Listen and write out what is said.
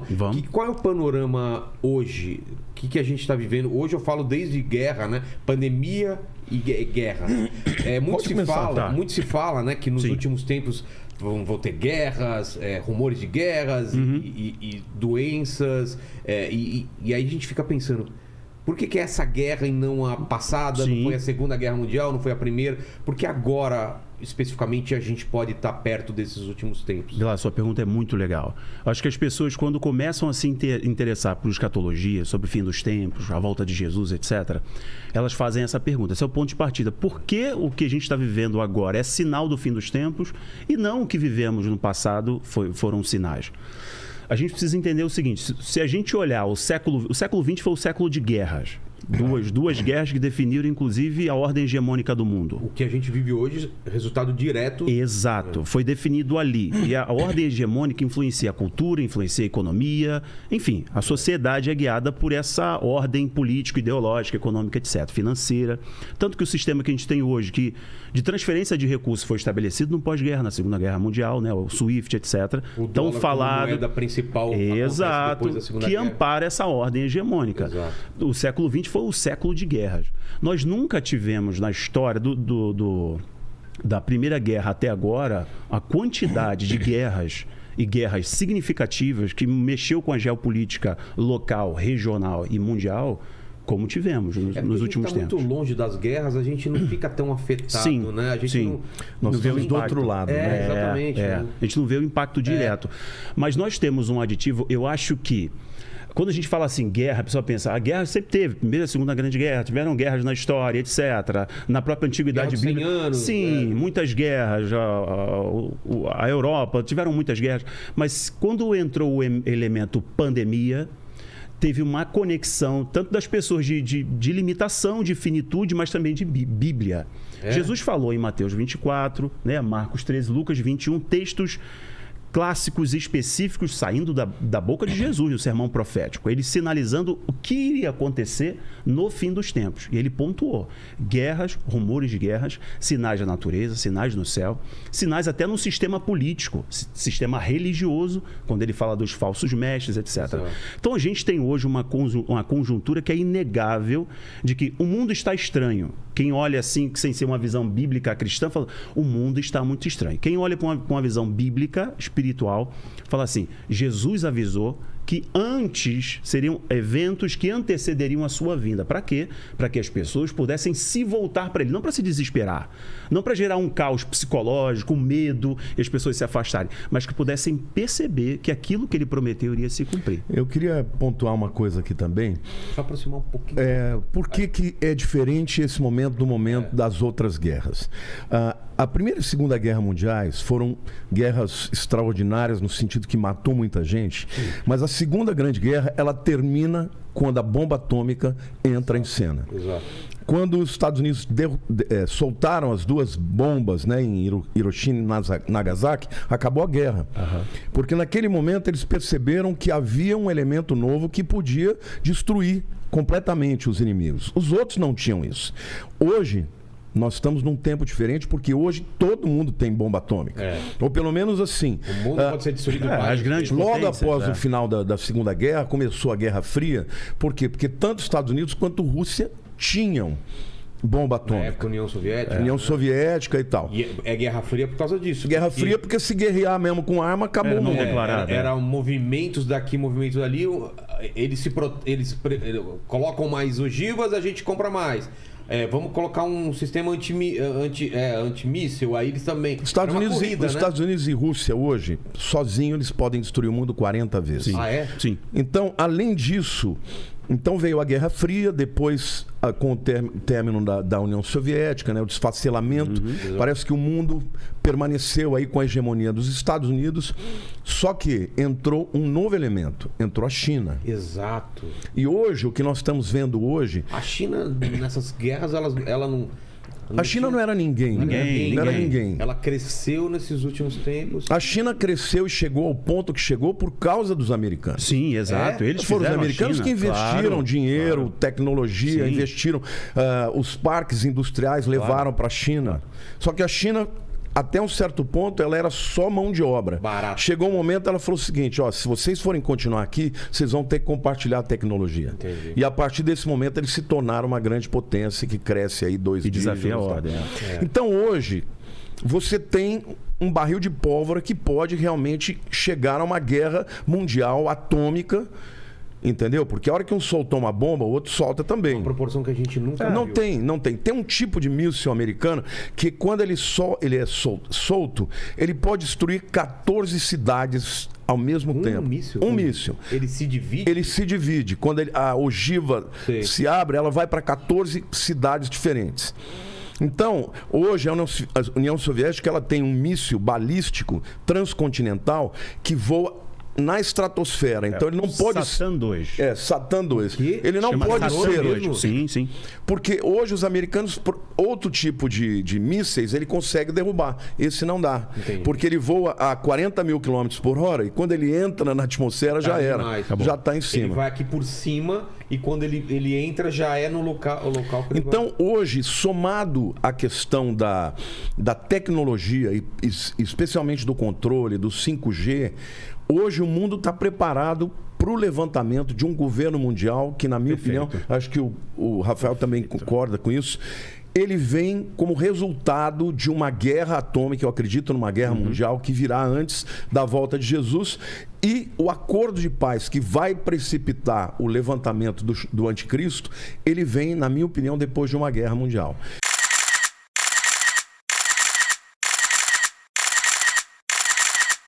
Vamos. Qual é o panorama hoje? O que a gente está vivendo? Hoje eu falo desde guerra, né? Pandemia e guerra. Muito se fala, né, que nos últimos tempos vão ter guerras, rumores de guerras e doenças. E aí a gente fica pensando, por que é essa guerra e não a passada? Não foi a Segunda Guerra Mundial, não foi a Primeira? Porque agora, especificamente, a gente pode estar perto desses últimos tempos? A sua pergunta é muito legal. Acho que as pessoas, quando começam a se interessar por escatologia, sobre o fim dos tempos, a volta de Jesus, etc., elas fazem essa pergunta. Esse é o ponto de partida. Por que o que a gente está vivendo agora é sinal do fim dos tempos e não o que vivemos no passado foram sinais? A gente precisa entender o seguinte, se a gente olhar o século XX foi o século de guerras. Duas guerras que definiram, inclusive, a ordem hegemônica do mundo. O que a gente vive hoje, resultado direto... Exato, foi definido ali. E a ordem hegemônica influencia a cultura, influencia a economia, enfim, a sociedade é guiada por essa ordem política, ideológica, econômica, etc., financeira. Tanto que o sistema que a gente tem hoje, que de transferência de recursos foi estabelecido no pós-guerra, na Segunda Guerra Mundial, né, o SWIFT, etc. O dólar falado, como moeda principal, exato, depois da Segunda que Guerra. ampara essa ordem hegemônica. Exato. O século XX foi o século de guerras. Nós nunca tivemos na história da Primeira Guerra até agora a quantidade de guerras e guerras significativas que mexeu com a geopolítica local, regional e mundial como tivemos nos últimos tempos. Muito longe das guerras, a gente não fica tão afetado, né? A gente nós vemos do outro lado. Né? Exatamente. A gente não vê o impacto direto. Mas nós temos um aditivo, eu acho que quando a gente fala assim, guerra, a pessoa pensa, a guerra sempre teve, Primeira e Segunda Grande Guerra, tiveram guerras na história, etc. Na própria Antiguidade Bíblica. 100 anos, sim, muitas guerras. A Europa, tiveram muitas guerras. Mas quando entrou o elemento pandemia, teve uma conexão, tanto das pessoas de limitação, de finitude, mas também de Bíblia. Jesus falou em Mateus 24, né, Marcos 13, Lucas 21, textos clássicos específicos saindo da boca de Jesus no sermão profético, ele sinalizando o que iria acontecer no fim dos tempos. E ele pontuou guerras, rumores de guerras, sinais da natureza, sinais no céu, sinais até no sistema político, sistema religioso, quando ele fala dos falsos mestres, etc. Exato. Então a gente tem hoje uma conjuntura que é inegável de que o mundo está estranho. Quem olha assim, sem ser uma visão bíblica cristã, fala, o mundo está muito estranho. Quem olha com uma visão bíblica, espiritual, fala assim, Jesus avisou que antes seriam eventos que antecederiam a sua vinda. Para quê? Para que as pessoas pudessem se voltar para ele, não para se desesperar, não para gerar um caos psicológico, um medo e as pessoas se afastarem, mas que pudessem perceber que aquilo que ele prometeu iria se cumprir. Eu queria pontuar uma coisa aqui também. Só aproximar um pouquinho. Por que é diferente esse momento do momento das outras guerras? A Primeira e Segunda Guerra Mundiais foram guerras extraordinárias no sentido que matou muita gente, mas a Segunda Grande Guerra, ela termina quando a bomba atômica entra em cena. Exato. Quando os Estados Unidos soltaram as duas bombas, né, em Hiroshima e Nagasaki, acabou a guerra. Porque naquele momento eles perceberam que havia um elemento novo que podia destruir completamente os inimigos. Os outros não tinham isso. Hoje, nós estamos num tempo diferente, porque hoje todo mundo tem bomba atômica. Ou pelo menos assim. O mundo pode ser destruído as grandes logo após o final da Segunda Guerra, começou a Guerra Fria. Por quê? Porque tanto os Estados Unidos quanto a Rússia tinham bomba atômica. Na época, União Soviética. União Soviética e tal. E é Guerra Fria por causa disso. Guerra Fria porque se guerrear mesmo com arma, acabou o mundo. Eram movimentos daqui, movimentos ali. Eles colocam mais ogivas, a gente compra mais. Vamos colocar um sistema antimíssil, aí eles também... Estados Unidos e Rússia hoje, sozinhos, eles podem destruir o mundo 40 vezes. Sim. Sim. Então, além disso, veio a Guerra Fria, depois com o término da União Soviética, né, o desfacelamento. Parece que o mundo permaneceu aí com a hegemonia dos Estados Unidos, só que entrou um novo elemento, entrou a China. Exato. E hoje, o que nós estamos vendo hoje... A China, nessas guerras, ela não... A China não era ninguém. Não era ninguém. Ela cresceu nesses últimos tempos. A China cresceu e chegou ao ponto que chegou por causa dos americanos. Sim, exato. Eles foram os americanos que investiram dinheiro, tecnologia, investiram. Os parques industriais levaram para a China. Só que a China até um certo ponto, ela era só mão de obra. Barato. Chegou um momento, ela falou o seguinte, ó, se vocês forem continuar aqui, vocês vão ter que compartilhar a tecnologia. Entendi. E a partir desse momento, eles se tornaram uma grande potência que cresce aí 2 dígitos. E desafia a ordem. Então, hoje, você tem um barril de pólvora que pode realmente chegar a uma guerra mundial atômica, entendeu? Porque a hora que um soltou uma bomba, o outro solta também. Uma proporção que a gente nunca viu. Não tem. Tem um tipo de míssil americano que quando ele é solto, ele pode destruir 14 cidades ao mesmo tempo. Um míssil. Ele se divide? Ele se divide. Quando a ogiva se abre, ela vai para 14 cidades diferentes. Então, hoje a União Soviética ela tem um míssil balístico transcontinental que voa na estratosfera. Então ele não pode... Satan 2. Satan 2. Ele não pode ser... Sim. Porque hoje os americanos, outro tipo de mísseis, ele consegue derrubar. Esse não dá. Entendi. Porque ele voa a 40 mil quilômetros por hora e quando ele entra na atmosfera já era. Já está em cima. Ele vai aqui por cima e quando ele entra já é no local que ele Então hoje, somado à questão da tecnologia, e especialmente do controle, do 5G, hoje o mundo está preparado para o levantamento de um governo mundial que, na minha opinião, acho que o Rafael também concorda com isso, ele vem como resultado de uma guerra atômica, eu acredito numa guerra mundial que virá antes da volta de Jesus, e o acordo de paz que vai precipitar o levantamento do anticristo, ele vem, na minha opinião, depois de uma guerra mundial.